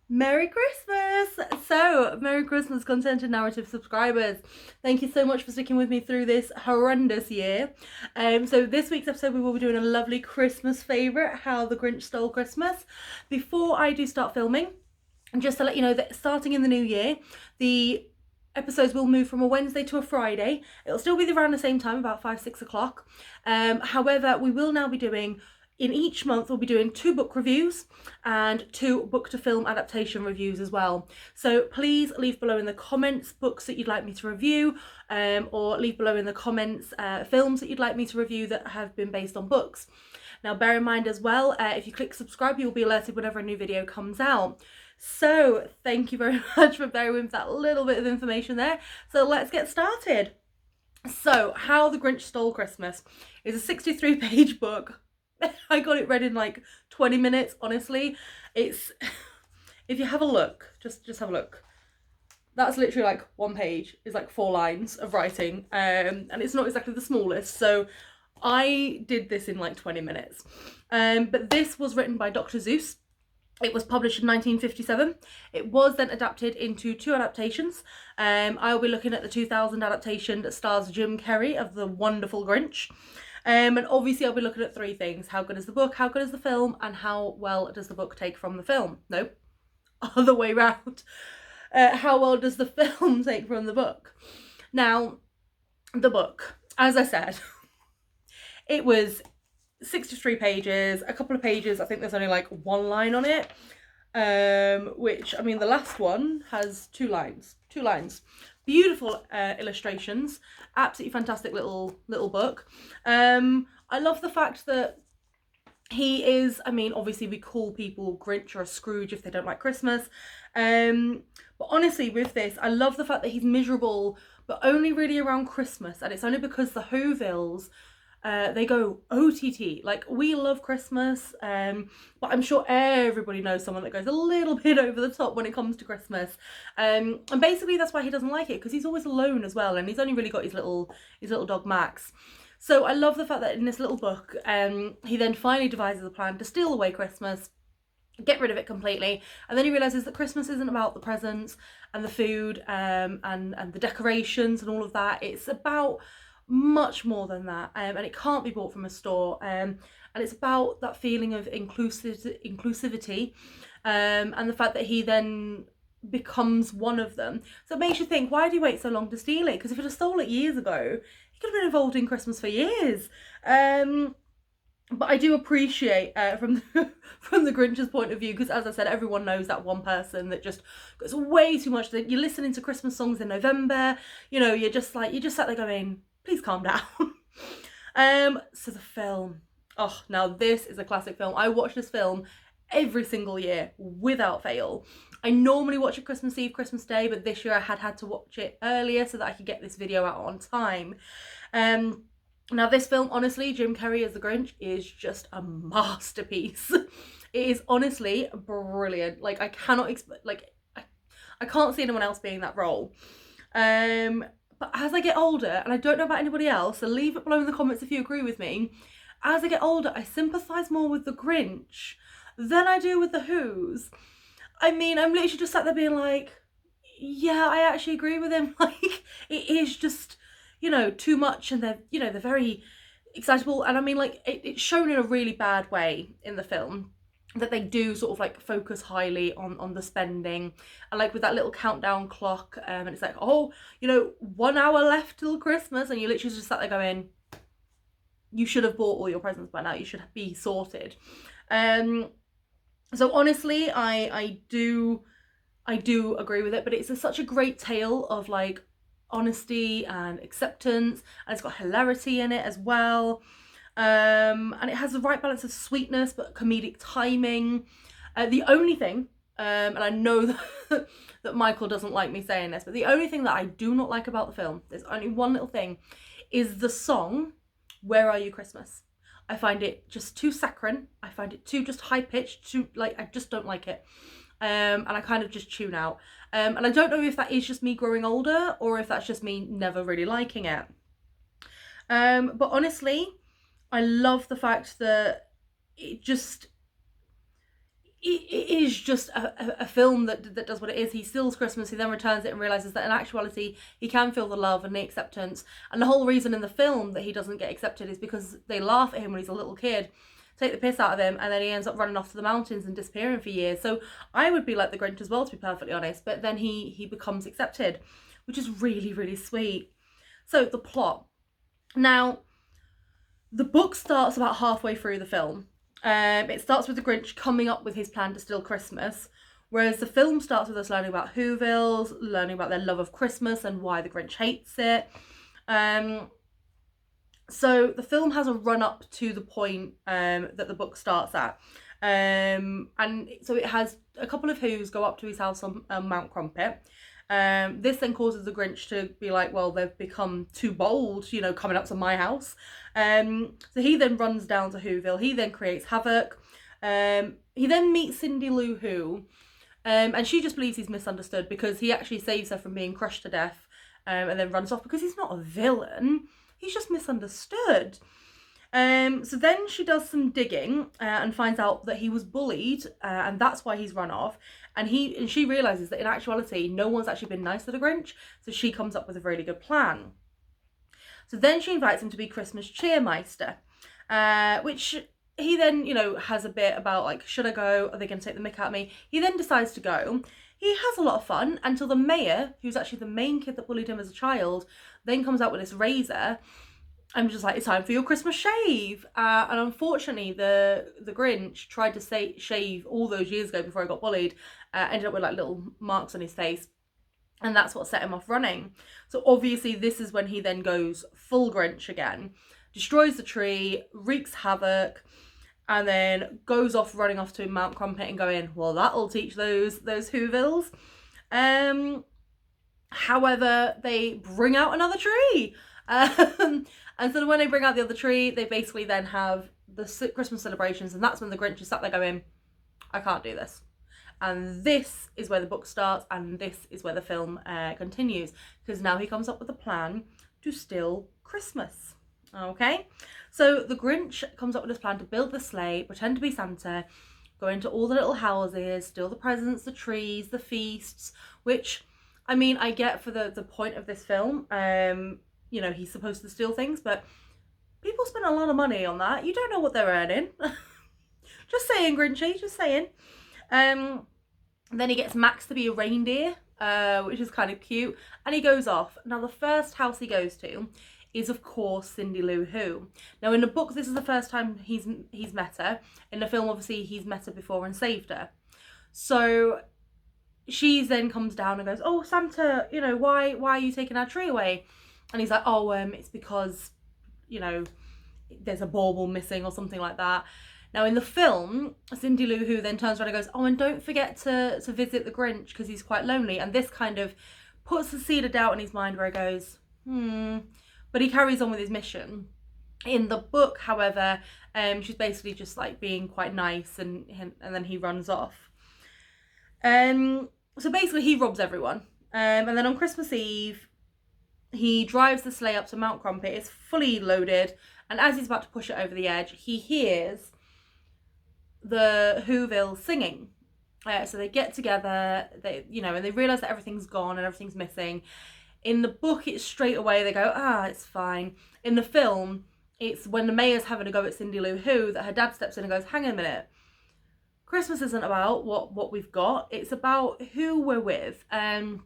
Merry Christmas! So, Merry Christmas, content and narrative subscribers. Thank you so much for sticking with me through this horrendous year. So this week's episode we will be doing a lovely Christmas favourite, How the Grinch Stole Christmas. Before I do start filming, just to let you know that starting in the new year, the episodes will move from a Wednesday to a Friday. It'll still be around the same time, about 5-6 o'clock. However, we will now be doing, in each month we'll be doing 2 book reviews and 2 book to film adaptation reviews as well. So please leave below in the comments books that you'd like me to review, or leave below in the comments films that you'd like me to review that have been based on books. Now bear in mind as well, if you click subscribe you'll be alerted whenever a new video comes out. So thank you very much for bearing with that little bit of information there. So let's get started. So How the Grinch Stole Christmas is a 63-page book. I got it read in like 20 minutes, honestly. It's, if you have a look, just have a look. That's literally like 1 page, is like 4 lines of writing, and it's not exactly the smallest, so I did this in like 20 minutes. But this was written by Dr. Seuss. It was published in 1957. It was then adapted into 2 adaptations. I'll be looking at the 2000 adaptation that stars Jim Carrey of The Wonderful Grinch. And obviously I'll be looking at 3 things. How good is the book, how good is the film, and how well does the book take from the film? No, other way round. How well does the film take from the book? Now, the book, as I said, it was 63 pages, a couple of pages, I think there's only like 1 line on it, which, I mean, the last one has 2 lines. Beautiful illustrations, absolutely fantastic little book. I love the fact that he is, I mean, obviously we call people Grinch or a Scrooge if they don't like Christmas, but honestly with this, I love the fact that he's miserable, but only really around Christmas, and it's only because the Whovilles, they go OTT. Like, we love Christmas, but I'm sure everybody knows someone that goes a little bit over the top when it comes to Christmas. And basically that's why he doesn't like it, because he's always alone as well, and he's only really got his little dog Max. So I love the fact that in this little book, he then finally devises a plan to steal away Christmas, get rid of it completely, and then he realizes that Christmas isn't about the presents and the food, and the decorations and all of that. It's about much more than that, and it can't be bought from a store, and it's about that feeling of inclusivity, and the fact that he then becomes one of them. So it makes you think, why do you wait so long to steal it? Because if he'd have stole it years ago, he could have been involved in Christmas for years. But I do appreciate, from the Grinch's point of view, because as I said, everyone knows that one person that just goes way too much. You're listening to Christmas songs in November, you know, you're just sat there going, please calm down. So the film. Oh, now this is a classic film. I watch this film every single year without fail. I normally watch it Christmas Eve, Christmas Day, but this year I had to watch it earlier so that I could get this video out on time. Now this film, honestly, Jim Carrey as the Grinch is just a masterpiece. It is honestly brilliant. Like, I cannot I can't see anyone else being that role. But as I get older, and I don't know about anybody else, so leave it below in the comments if you agree with me, as I get older, I sympathise more with the Grinch than I do with the Who's. I mean, I'm literally just sat there being like, yeah, I actually agree with him. Like, it is just, you know, too much, and they're, you know, they're very excitable, and I mean, like, it's shown in a really bad way in the film, that they do sort of like focus highly on the spending, and like with that little countdown clock, and it's like, oh, you know, 1 hour left till Christmas, and you literally just sat there going, you should have bought all your presents by now, you should be sorted. So honestly, I do agree with it, but it's such a great tale of like honesty and acceptance, and it's got hilarity in it as well. And it has the right balance of sweetness but comedic timing. The only thing, and I know that, that Michael doesn't like me saying this, but the only thing that I do not like about the film, there's only one little thing, is the song Where Are You Christmas? I find it just too saccharine. I find it too just high pitched, too, like, I just don't like it. And I kind of just tune out. And I don't know if that is just me growing older or if that's just me never really liking it. But honestly, I love the fact that it just, it is just a film that does what it is. He steals Christmas, he then returns it and realises that in actuality he can feel the love and the acceptance. And the whole reason in the film that he doesn't get accepted is because they laugh at him when he's a little kid, take the piss out of him, and then he ends up running off to the mountains and disappearing for years. So I would be like the Grinch as well, to be perfectly honest, but then he becomes accepted, which is really, really sweet. So the plot. Now, the book starts about halfway through the film. It starts with the Grinch coming up with his plan to steal Christmas, whereas the film starts with us learning about Whovilles, learning about their love of Christmas and why the Grinch hates it. So the film has a run up to the point that the book starts at. And so it has a couple of Whos go up to his house on Mount Crumpet. This then causes the Grinch to be like, well, they've become too bold, you know, coming up to my house. So he then runs down to Whoville. He then creates havoc. He then meets Cindy Lou Who, and she just believes he's misunderstood because he actually saves her from being crushed to death, and then runs off because he's not a villain. He's just misunderstood. So then she does some digging and finds out that he was bullied, and that's why he's run off. And she realizes that in actuality, no one's actually been nice to the Grinch. So she comes up with a really good plan. So then she invites him to be Christmas cheermeister, which he then, you know, has a bit about like, should I go? Are they going to take the mick out of me? He then decides to go. He has a lot of fun until the mayor, who's actually the main kid that bullied him as a child, then comes out with this razor. I'm just like, it's time for your Christmas shave. And unfortunately, the Grinch tried to shave all those years ago before he got bullied. Ended up with like little marks on his face. And that's what set him off running. So obviously this is when he then goes full Grinch again. Destroys the tree, wreaks havoc, and then goes off running off to Mount Crumpet and going, well, that'll teach those Whovilles. However, they bring out another tree. And so when they bring out the other tree, they basically then have the Christmas celebrations, and that's when the Grinch is sat there going, I can't do this. And this is where the book starts, and this is where the film continues, because now he comes up with a plan to steal Christmas. Okay, so the Grinch comes up with this plan to build the sleigh, pretend to be Santa, go into all the little houses, steal the presents, the trees, the feasts, which, I mean, I get for the point of this film. You know, he's supposed to steal things, but people spend a lot of money on that. You don't know what they're earning. Just saying, Grinchy, just saying. Then he gets Max to be a reindeer, which is kind of cute, and he goes off. Now, the first house he goes to is, of course, Cindy Lou Who. Now, in the book, this is the first time he's met her. In the film, obviously, he's met her before and saved her. So she then comes down and goes, oh, Santa, you know, why are you taking our tree away? And he's like, oh, it's because, you know, there's a bauble missing or something like that. Now, in the film, Cindy Lou Who then turns around and goes, oh, and don't forget to visit the Grinch because he's quite lonely. And this kind of puts the seed of doubt in his mind where he goes, But he carries on with his mission. In the book, however, she's basically just like being quite nice, and then he runs off. So basically he robs everyone. And then on Christmas Eve, he drives the sleigh up to Mount Crumpet. It's fully loaded, and as he's about to push it over the edge, he hears the Whoville singing. So they get together, and they realise that everything's gone and everything's missing. In the book, it's straight away they go, it's fine. In the film, it's when the mayor's having a go at Cindy Lou Who that her dad steps in and goes, hang on a minute. Christmas isn't about what we've got. It's about who we're with, and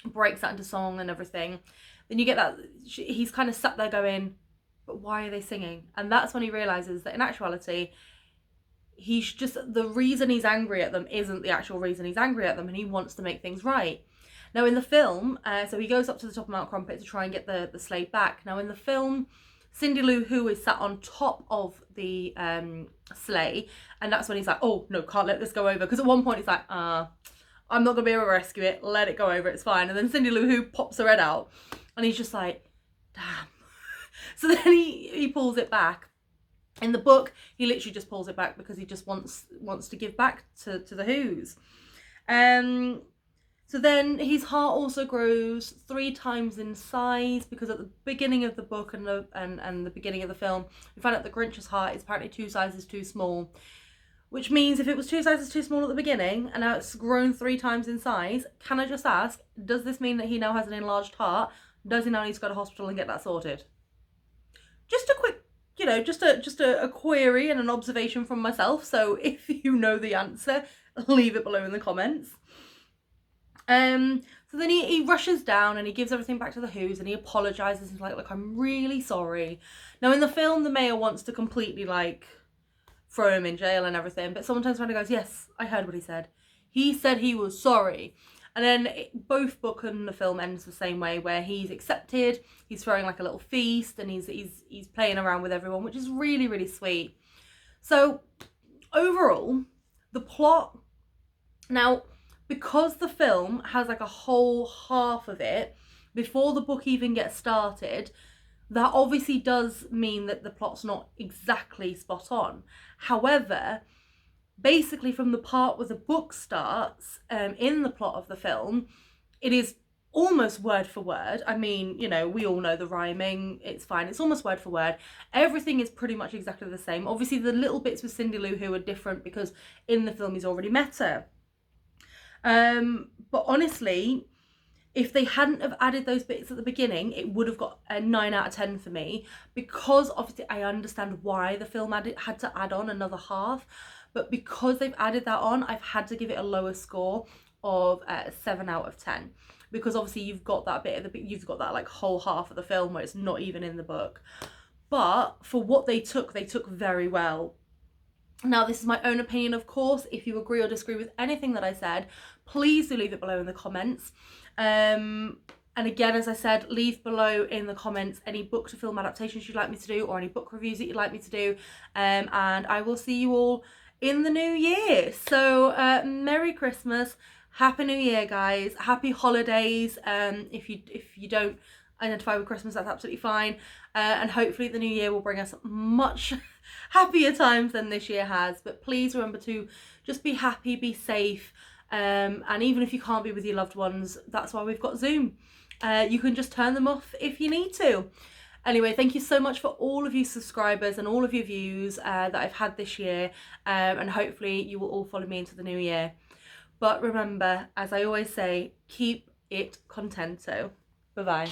breaks that into song and everything. Then you get that he's kind of sat there going, but why are they singing? And that's when he realizes that in actuality, he's just, the reason he's angry at them isn't the actual reason he's angry at them, and he wants to make things right. Now in the film, so he goes up to the top of Mount Crumpet to try and get the sleigh back. Now in the film, Cindy Lou Who is sat on top of the sleigh, and that's when he's like, oh no, can't let this go over, because at one point he's like, I'm not gonna be able to rescue it, let it go over, it's fine. And then Cindy Lou Who pops her head out, and he's just like, damn. So then he pulls it back. In the book, he literally just pulls it back because he just wants to give back to the Who's. So then his heart also grows 3 times in size, because at the beginning of the book and the beginning of the film, we find out the Grinch's heart is apparently 2 sizes too small, which means if it was 2 sizes too small at the beginning and now it's grown 3 times in size, can I just ask, does this mean that he now has an enlarged heart? Does he now need to go to hospital and get that sorted? Just a quick, you know, just a query and an observation from myself. So if you know the answer, leave it below in the comments. So then he rushes down and he gives everything back to the Who's and he apologises and he's like, look, I'm really sorry. Now in the film, the mayor wants to completely like throw him in jail and everything, but someone turns around and goes, yes, I heard what he said. He said he was sorry. And then both book and the film ends the same way, where he's accepted, he's throwing like a little feast and he's playing around with everyone, which is really, really sweet. So overall, the plot, now, because the film has like a whole half of it before the book even gets started, that obviously does mean that the plot's not exactly spot on. However, basically from the part where the book starts, in the plot of the film, it is almost word for word. I mean, you know, we all know the rhyming, it's fine, it's almost word for word. Everything is pretty much exactly the same. Obviously the little bits with Cindy Lou Who are different because in the film he's already met her. But honestly, if they hadn't have added those bits at the beginning, it would have got a 9 out of 10 for me, because obviously I understand why the film had to add on another half, but because they've added that on, I've had to give it a lower score of 7 out of 10, because obviously you've got that bit of you've got that like whole half of the film where it's not even in the book. But for what they took very well. Now, this is my own opinion, of course. If you agree or disagree with anything that I said, please do leave it below in the comments. And again, as I said, leave below in the comments any book to film adaptations you'd like me to do, or any book reviews that you'd like me to do. And I will see you all in the new year. So Merry Christmas, Happy New Year, guys. Happy holidays. If you don't identify with Christmas, that's absolutely fine. And hopefully the new year will bring us much happier times than this year has. But please remember to just be happy, be safe. And even if you can't be with your loved ones, that's why we've got Zoom. You can just turn them off if you need to. Anyway, thank you so much for all of you subscribers and all of your views that I've had this year. And hopefully you will all follow me into the new year. But remember, as I always say, keep it contento. Bye-bye.